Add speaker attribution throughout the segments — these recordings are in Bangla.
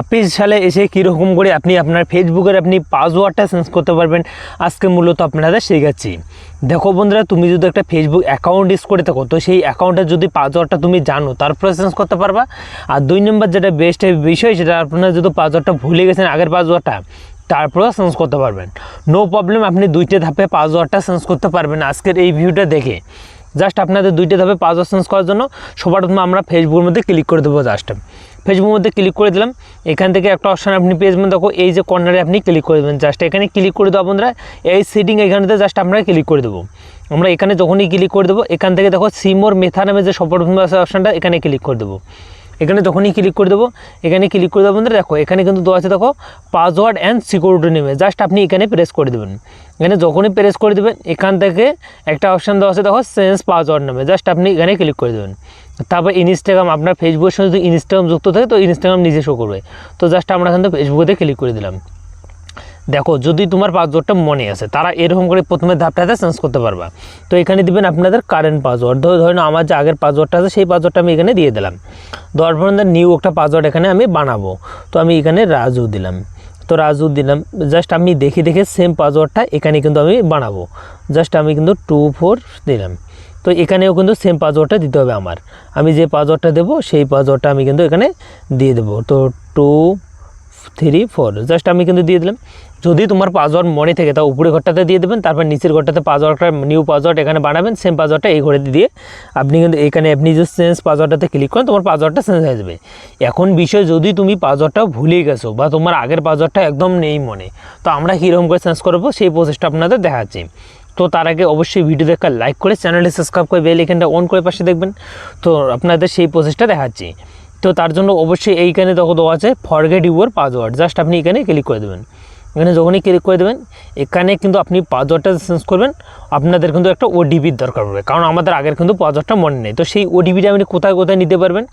Speaker 1: আপনি সালে এসে কীরকম করে আপনি আপনার ফেসবুকের আপনি পাসওয়ার্ডটা চেঞ্জ করতে পারবেন আজকে মূলত আপনাদের শেখাচ্ছি। দেখো বন্ধুরা, তুমি যদি একটা ফেসবুক অ্যাকাউন্ট ইউজ করে থাকো তো সেই অ্যাকাউন্টের যদি পাসওয়ার্ডটা তুমি জানো তারপরে চেঞ্জ করতে পারবা। আর 2 নম্বর যেটা বেস্ট বিষয় সেটা আপনার যদি পাসওয়ার্ডটা ভুলে গেছেন আগের পাসওয়ার্ডটা তারপরেও চেঞ্জ করতে পারবেন। নো প্রবলেম, আপনি 2টে ধাপে পাসওয়ার্ডটা চেঞ্জ করতে পারবেন আজকের এই ভিডিওটা দেখে। জাস্ট আপনাদের 2টে ধাপে পাসওয়ার্ড চেঞ্জ করার জন্য সবার প্রথমে আমরা ফেসবুকের মধ্যে ক্লিক করে দেবো। জাস্ট ফেসবুকের মধ্যে ক্লিক করে দিলাম, এখান থেকে একটা অপশান আপনি পেয়ে যাবেন। দেখো এই যে কর্নারে আপনি ক্লিক করে দেবেন, জাস্ট এখানে ক্লিক করে দেবো বন্ধুরা। এই সেটিং এখানেতে জাস্ট আমরা ক্লিক করে দেবো। আমরা এখানে যখনই ক্লিক করে দেবো এখান থেকে দেখো সিম ওর মেথা নামে যে সবার প্রথমে আসে অপশানটা এখানে ক্লিক করে দেবো। এখানে যখনই ক্লিক করে দেবো এখানে ক্লিক করে দেবো বন্ধুরা। দেখো এখানে কিন্তু দেওয়া আছে দেখো পাসওয়ার্ড অ্যান্ড সিকিউরিটি নেমে, জাস্ট আপনি এখানে প্রেস করে দেবেন। এখানে যখনই প্রেস করে দেবেন এখান থেকে একটা অপশান দেওয়া আছে দেখো চেঞ্জ পাসওয়ার্ড নামে, জাস্ট আপনি এখানে ক্লিক করে দেবেন। তারপর ইনস্টাগ্রাম, আপনার ফেসবুকের সঙ্গে যদি ইনস্টাগ্রাম যুক্ত থাকে তো ইনস্টাগ্রাম নিজে শো করবে। তো জাস্ট আমরা এখান থেকে ফেসবুকে ক্লিক করে দিলাম। দেখো যদি তোমার পাসওয়ার্ডটা মনে আছে তারা এরকম করে প্রথমে ধাপটাতে চেঞ্জ করতে পারবা। তো এখানে দিবেন আপনাদের কারেন্ট পাসওয়ার্ড। ধরুন আমার যে আগের পাসওয়ার্ডটা আছে সেই পাসওয়ার্ডটা আমি এখানে দিয়ে দিলাম। দেওয়ার পর নিউ একটা পাসওয়ার্ড এখানে আমি বানাবো। তো আমি এখানে রাজু দিলাম। তো রাজু দিলাম, জাস্ট আমি দেখে সেম পাসওয়ার্ডটা এখানে কিন্তু আমি বানাবো। জাস্ট আমি কিন্তু 24 দিলাম। তো এখানেও কিন্তু সেম পাসওয়ার্ডটা দিতে হবে আমার। আমি যে পাসওয়ার্ডটা দেবো সেই পাসওয়ার্ডটা আমি কিন্তু এখানে দিয়ে দেবো। তো 234 জাস্ট আমি কিন্তু দিয়ে দিলাম। যদি তোমার পাসওয়ার্ড মনে থাকে তা উপরে ঘরটাতে দিয়ে দেবেন, তারপর নিচের ঘরটাতে পাসওয়ার্ডটা নিউ পাসওয়ার্ড এখানে বানাবেন, সেম পাসওয়ার্ডটা এই ঘরে দিয়ে আপনি কিন্তু এখানে আপনি যে চেঞ্জ পাসওয়ার্ডটাতে ক্লিক করেন তোমার পাসওয়ার্ডটা চেঞ্জ হয়ে যাবে। এখন বিষয় যদি তুমি পাসওয়ার্ডটা ভুলে গেছো বা তোমার আগের পাসওয়ার্ডটা একদম নেই মনে, তো আমরা কীরকম করে চেঞ্জ করবো সেই প্রসেসটা আপনাদের দেখাচ্ছি। তো তার আগে অবশ্যই ভিডিও দেখা লাইক করে চ্যানেলটি সাবস্ক্রাইব করে বেল আইকনটা অন করে পাশে দেখবেন। তো আপনাদের সেই প্রসেসটা দেখাচ্ছি। তো তার জন্য অবশ্যই এইখানে দেখো দেওয়া আছে ফরগেট ইউর পাসওয়ার্ড, জাস্ট আপনি এখানে ক্লিক করে দেবেন। এখানে যখনই ক্লিক করে দেবেন এখানে কিন্তু আপনি পাসওয়ার্ডটা চেঞ্জ করবেন। আপনাদের কিন্তু একটা ওটিপির দরকার পড়বে, কারণ আমাদের আগের কিন্তু পাসওয়ার্ডটা মনে নেই। তো সেই ওটিপিটা আপনি কোথায় কোথায় নিতে পারবেন?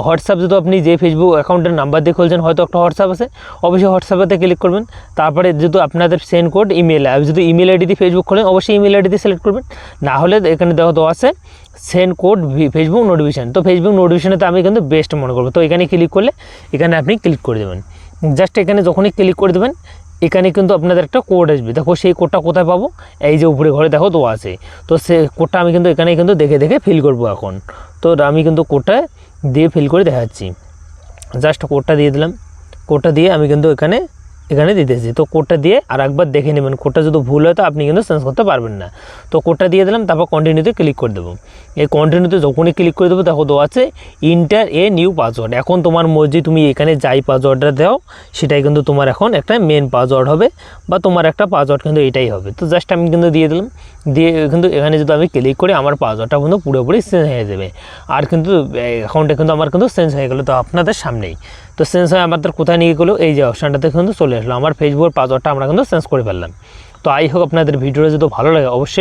Speaker 1: হোয়াটসঅ্যাপ যদি আপনি যে ফেসবুক অ্যাকাউন্টের নাম্বার দিয়ে খুলছেন হয়তো একটা হোয়াটসঅ্যাপ আছে, অবশ্যই হোয়াটসঅ্যাপেতে ক্লিক করবেন। তারপরে যদি আপনাদের সেন্ড কোড ইমেল, যদি ইমেল আইডি দিয়ে ফেসবুক খোলেন অবশ্যই ইমেল আইডি দিয়ে সিলেক্ট করবেন। না হলে এখানে দেওয়া আছে সেন্ড কোড ফেসবুক নোটিফিকেশান। তো ফেসবুক নোটিফিকেশানেতে আমি কিন্তু বেস্ট মনে করবো। তো এখানে ক্লিক করলে এখানে আপনি ক্লিক করে দেবেন। জাস্ট এখানে যখনই ক্লিক করে দেবেন এখানে কিন্তু আপনাদের একটা কোড আসবে। দেখো সেই কোডটা কোথায় পাবো? এই যে উপরে ঘরে দেখো দেওয়া আছে। তো সেই কোডটা আমি কিন্তু এখানে কিন্তু দেখে ফিল করবো এখন। তো আমি কিন্তু কোডটা দিয়ে ফিল করে দেখাচ্ছি। জাস্ট কোডটা দিয়ে দিলাম। কোডটা দিয়ে আমি কিন্তু এখানে দিতেছি। তো কোডটা দিয়ে আর একবার দেখে নেবেন, কোডটা যদি ভুল হয় তো আপনি কিন্তু চেঞ্জ করতে পারবেন না। তো কোডটা দিয়ে দিলাম, তারপর কন্টিনিউতে ক্লিক করে দেবো। এই কন্টিনিউতে যখনই ক্লিক করে দেবো দেখো দেওয়া আছে ইন্টার এ নিউ পাসওয়ার্ড। এখন তোমার মর্জি, তুমি এখানে যাই পাসওয়ার্ডটা দাও সেটাই কিন্তু তোমার এখন একটা মেন পাসওয়ার্ড হবে বা তোমার একটা পাসওয়ার্ড কিন্তু এটাই হবে। তো জাস্ট আমি কিন্তু দিয়ে দিলাম। দিয়ে কিন্তু এখানে যদি আমি ক্লিক করি আমার পাসওয়ার্ডটা কিন্তু পুরোপুরি চেঞ্জ হয়ে যাবে। আর কিন্তু অ্যাকাউন্টে কিন্তু আমার কিন্তু চেঞ্জ হয়ে গেলো তো আপনাদের সামনেই। তো চেঞ্জ হয়ে আমাদের কোথায় নিয়ে গেলো? এই যে অপশানটাতে কিন্তু চলে আসলো। আমার ফেসবুকের পাসওয়ার্ডটা আমরা কিন্তু চেঞ্জ করে ফেললাম। তো আই হোক আপনাদের ভিডিওটা যদি ভালো লাগে অবশ্যই